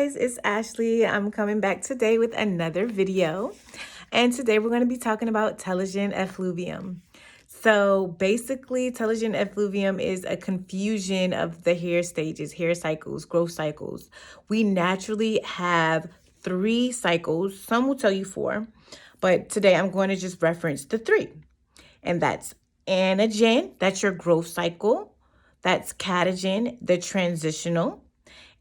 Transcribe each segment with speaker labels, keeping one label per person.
Speaker 1: guys, it's Ashley. I'm coming back today with another video. And today we're going to be talking about telogen effluvium. So basically, telogen effluvium is a confusion of the hair stages, hair cycles, growth cycles. We naturally have 3 cycles. Some will tell you 4, but today I'm going to just reference the 3. And that's anagen, that's your growth cycle. That's catagen, the transitional,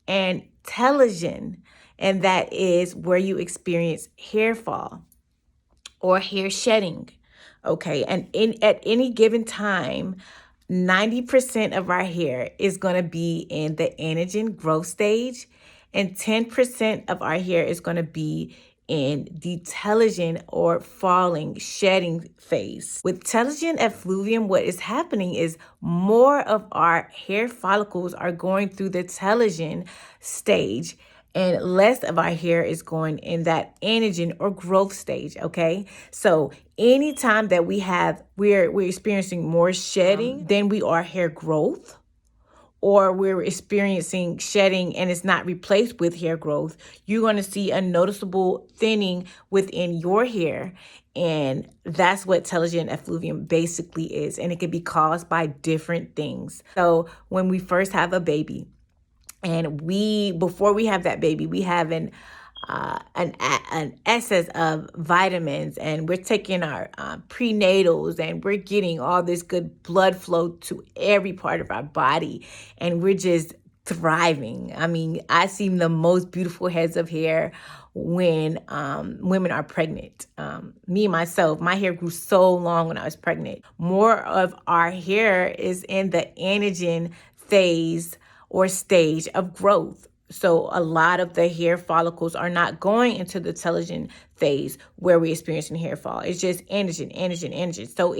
Speaker 1: and telogen, and that is where you experience hair fall or hair shedding. Okay, and at any given time, 90% of our hair is going to be in the anagen growth stage, and 10% of our hair is going to be in the telogen or falling, shedding phase. With telogen effluvium, what is happening is more of our hair follicles are going through the telogen stage, and less of our hair is going in that anagen or growth stage. Okay, so anytime that we're experiencing more shedding than we are hair growth, or we're experiencing shedding and it's not replaced with hair growth, you're going to see a noticeable thinning within your hair. And that's what telogen effluvium basically is. And it can be caused by different things. So when we first have a baby, and before we have that baby, we have an excess of vitamins, and we're taking our prenatals, and we're getting all this good blood flow to every part of our body, and we're just thriving. I mean, I see the most beautiful heads of hair when women are pregnant. Me, myself, my hair grew so long when I was pregnant. More of our hair is in the anagen phase or stage of growth. So a lot of the hair follicles are not going into the telogen phase where we're experiencing hair fall. It's just anagen. So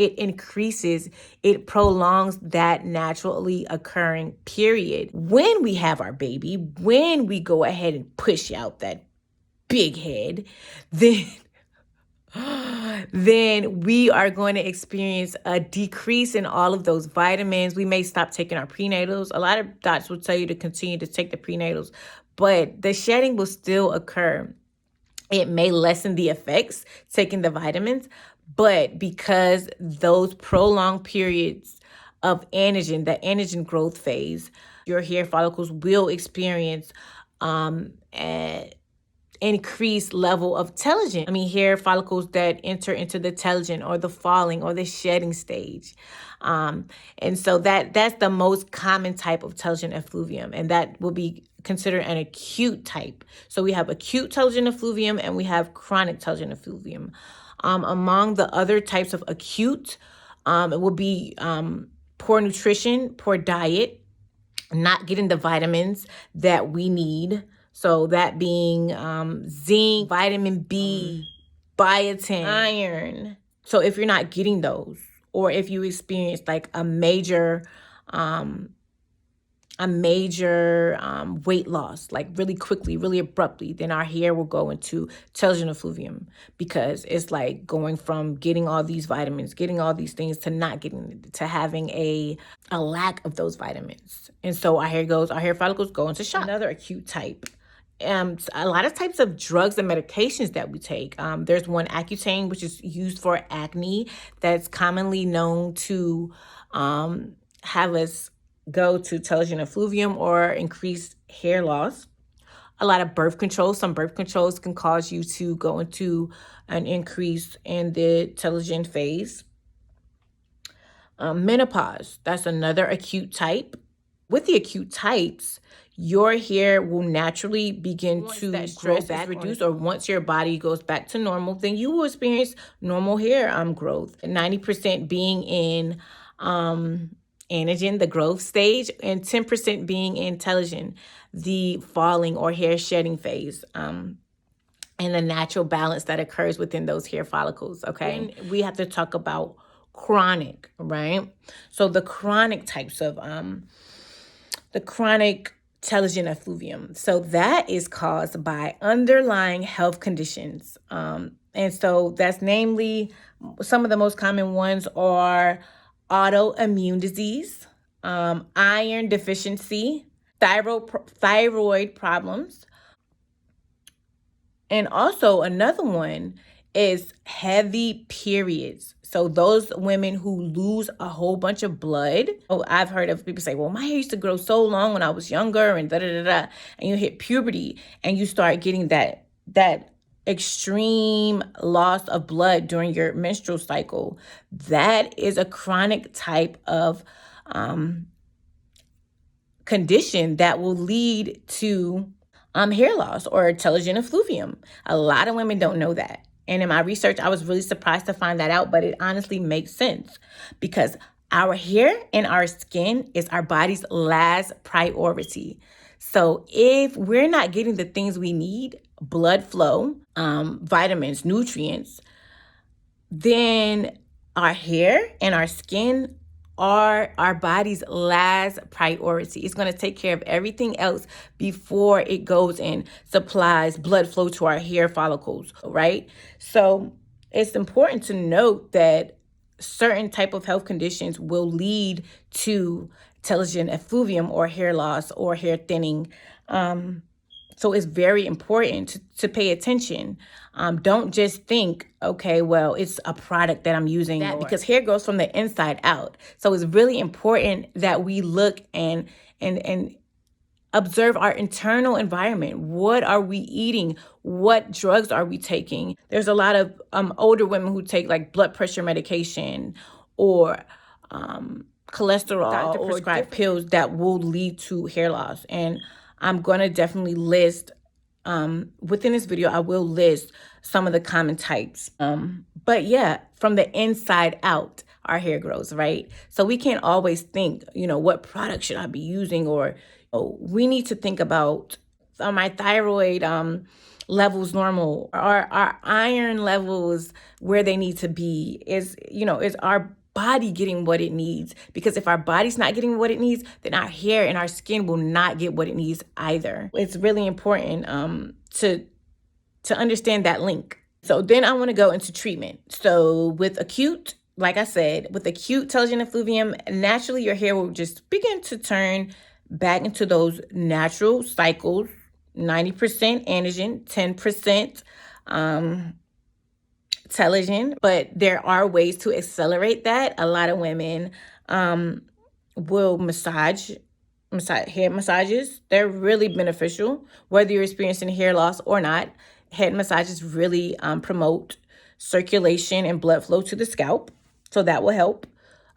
Speaker 1: it prolongs that naturally occurring period. When we have our baby, when we go ahead and push out that big head, then we are going to experience a decrease in all of those vitamins. We may stop taking our prenatals. A lot of docs will tell you to continue to take the prenatals, but the shedding will still occur. It may lessen the effects taking the vitamins, but because those prolonged periods of anagen, the anagen growth phase, your hair follicles will experience increased level of telogen. I mean, hair follicles that enter into the telogen or the falling or the shedding stage. And so that's the most common type of telogen effluvium, and that will be considered an acute type. So we have acute telogen effluvium and we have chronic telogen effluvium. Among the other types of acute, it will be poor nutrition, poor diet, not getting the vitamins that we need. So that being zinc, vitamin B, biotin, iron. So if you're not getting those, or if you experience like a major weight loss, like really quickly, really abruptly, then our hair will go into telogen effluvium, because it's like going from getting all these vitamins, getting all these things, to not getting, to having a lack of those vitamins. And so our hair follicles go into shock. Another acute type. A lot of types of drugs and medications that we take. There's one, Accutane, which is used for acne, that's commonly known to have us go to telogen effluvium or increased hair loss. A lot of birth control. Some birth controls can cause you to go into an increase in the telogen phase. Menopause, that's another acute type. With the acute types, your hair will naturally begin to grow back, reduce, or once your body goes back to normal, then you will experience normal hair growth. 90% being in anagen, the growth stage, and 10% being in telogen, the falling or hair shedding phase. And the natural balance that occurs within those hair follicles. Okay, and we have to talk about chronic, right? So the chronic types of the chronic telogen effluvium. So that is caused by underlying health conditions. And so that's namely, some of the most common ones are autoimmune disease, iron deficiency, thyroid problems, And also another one is heavy periods. So those women who lose a whole bunch of blood. Oh, I've heard of people say, well, my hair used to grow so long when I was younger and da da da da. And you hit puberty and you start getting that extreme loss of blood during your menstrual cycle. That is a chronic type of condition that will lead to hair loss or telogen effluvium. A lot of women don't know that. And in my research, I was really surprised to find that out, but it honestly makes sense because our hair and our skin is our body's last priority. So if we're not getting the things we need, blood flow, vitamins, nutrients, then our hair and our skin are our body's last priority. It's going to take care of everything else before it goes and supplies blood flow to our hair follicles, right? So it's important to note that certain type of health conditions will lead to telogen effluvium or hair loss or hair thinning. So it's very important to pay attention. Don't just think, okay, well, it's a product that I'm using. Because hair grows from the inside out. So it's really important that we look and observe our internal environment. What are we eating? What drugs are we taking? There's a lot of older women who take like blood pressure medication or cholesterol or prescribed pills that will lead to hair loss. And I'm going to definitely list within this video, I will list some of the common types. But yeah, from the inside out, our hair grows, right? So we can't always think, what product should I be using? Or we need to think about, are my thyroid levels normal? Are our iron levels where they need to be? Is our body getting what it needs? Because if our body's not getting what it needs, then our hair and our skin will not get what it needs either. It's really important to understand that link. So then I want to go into treatment. So with acute, like I said, with acute telogen effluvium, naturally your hair will just begin to turn back into those natural cycles, 90% anagen, 10% telogen. But there are ways to accelerate that. A lot of women will massage head massages. They're really beneficial, whether you're experiencing hair loss or not. Head massages really promote circulation and blood flow to the scalp, so that will help.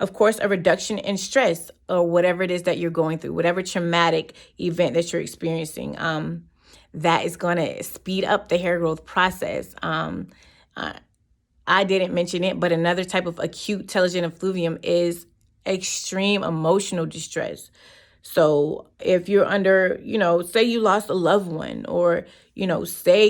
Speaker 1: Of course, a reduction in stress or whatever it is that you're going through, whatever traumatic event that you're experiencing, that is going to speed up the hair growth process. I didn't mention it, but another type of acute telogen effluvium is extreme emotional distress. So if you're under, say you lost a loved one, or, say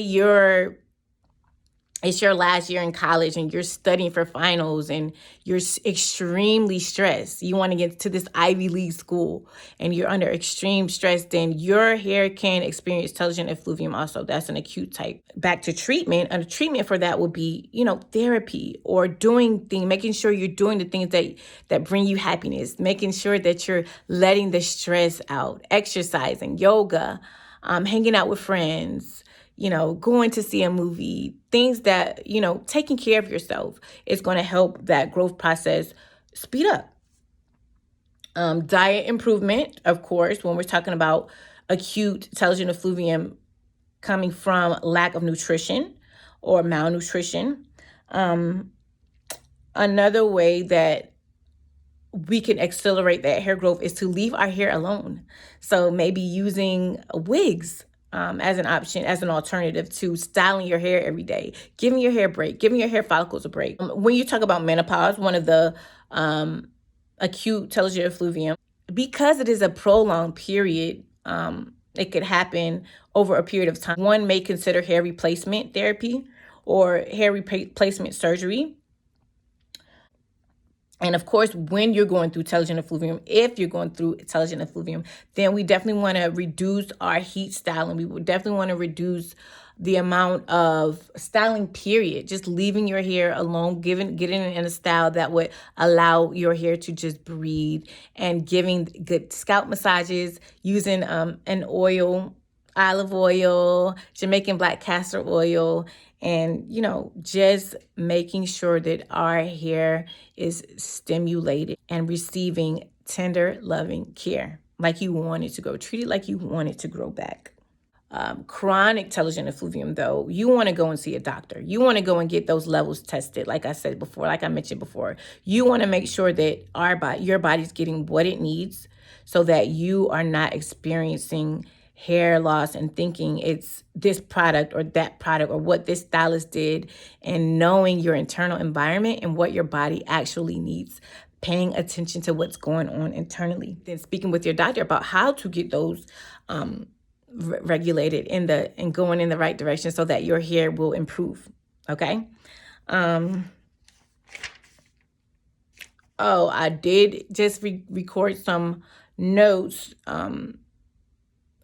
Speaker 1: it's your last year in college and you're studying for finals and you're extremely stressed. You want to get to this Ivy League school and you're under extreme stress, then your hair can experience telogen effluvium also. That's an acute type. Back to treatment. And a treatment for that would be, therapy or making sure you're doing the things that bring you happiness, making sure that you're letting the stress out, exercising, yoga, hanging out with friends, going to see a movie, things that, taking care of yourself is going to help that growth process speed up. Diet improvement, of course, when we're talking about acute telogen effluvium coming from lack of nutrition or malnutrition. Another way that we can accelerate that hair growth is to leave our hair alone. So maybe using wigs as an option, as an alternative to styling your hair every day, giving your hair a break, giving your hair follicles a break. When you talk about menopause, one of the acute telogen effluvium, because it is a prolonged period, it could happen over a period of time. One may consider hair replacement therapy or hair replacement surgery. And of course, when you're going through telogen effluvium, if you're going through telogen effluvium, then we definitely want to reduce our heat styling. We would definitely want to reduce the amount of styling, period. Just leaving your hair alone, getting it in a style that would allow your hair to just breathe, and giving good scalp massages, using an oil olive oil, Jamaican black castor oil, and, just making sure that our hair is stimulated and receiving tender, loving care like you want it to go. Treat it like you want it to grow back. Chronic telogen effluvium, though, you want to go and see a doctor. You want to go and get those levels tested. Like I said before, like I mentioned before, you want to make sure that your body's getting what it needs so that you are not experiencing hair loss and thinking it's this product or that product or what this stylist did, and knowing your internal environment and what your body actually needs, paying attention to what's going on internally, then speaking with your doctor about how to get those regulated and going in the right direction so that your hair will improve. Okay. I did just record some notes,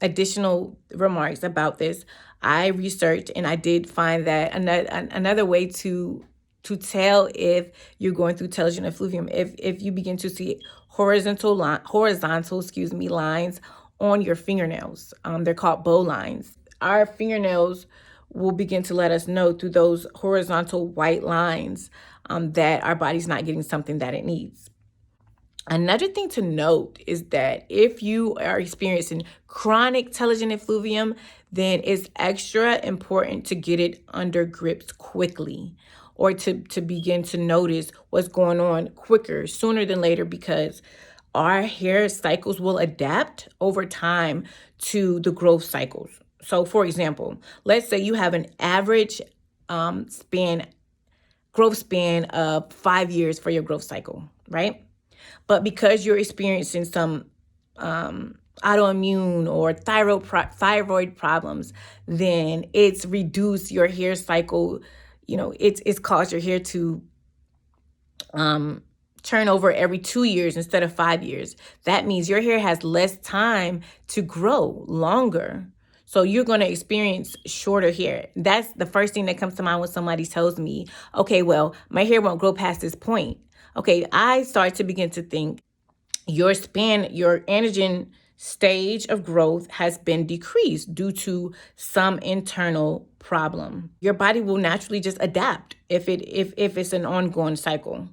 Speaker 1: additional remarks about this. I researched and I did find that another way to tell if you're going through telogen effluvium, if you begin to see horizontal lines on your fingernails. They're called bow lines. Our fingernails will begin to let us know through those horizontal white lines that our body's not getting something that it needs. Another thing to note is that if you are experiencing chronic telogen effluvium, then it's extra important to get it under grips quickly, or to begin to notice what's going on quicker, sooner than later, because our hair cycles will adapt over time to the growth cycles. So for example, let's say you have an average growth span of 5 years for your growth cycle, right? But because you're experiencing some autoimmune or thyroid problems, then it's reduced your hair cycle. It's caused your hair to turn over every 2 years instead of 5 years. That means your hair has less time to grow longer. So you're going to experience shorter hair. That's the first thing that comes to mind when somebody tells me, okay, well, my hair won't grow past this point. Okay, I start to begin to think your anagen stage of growth has been decreased due to some internal problem. Your body will naturally just adapt if it's an ongoing cycle.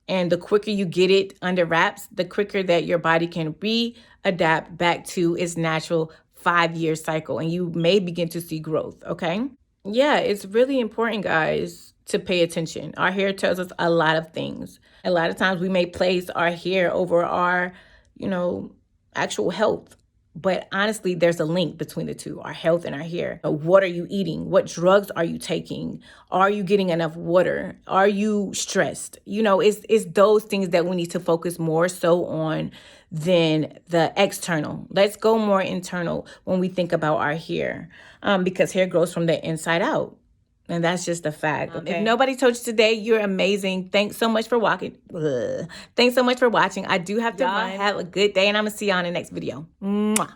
Speaker 1: And the quicker you get it under wraps, the quicker that your body can readapt back to its natural 5-year cycle, and you may begin to see growth, okay? Yeah, it's really important, guys, to pay attention. Our hair tells us a lot of things. A lot of times we may place our hair over our, actual health. But honestly, there's a link between the two, our health and our hair. What are you eating? What drugs are you taking? Are you getting enough water? Are you stressed? It's those things that we need to focus more so on than the external. Let's go more internal when we think about our hair, because hair grows from the inside out. And that's just a fact. Okay? If nobody told you today, you're amazing. Thanks so much for watching. Thanks so much for watching. I do have to run. Have a good day, and I'm going to see you on the next video. Mwah.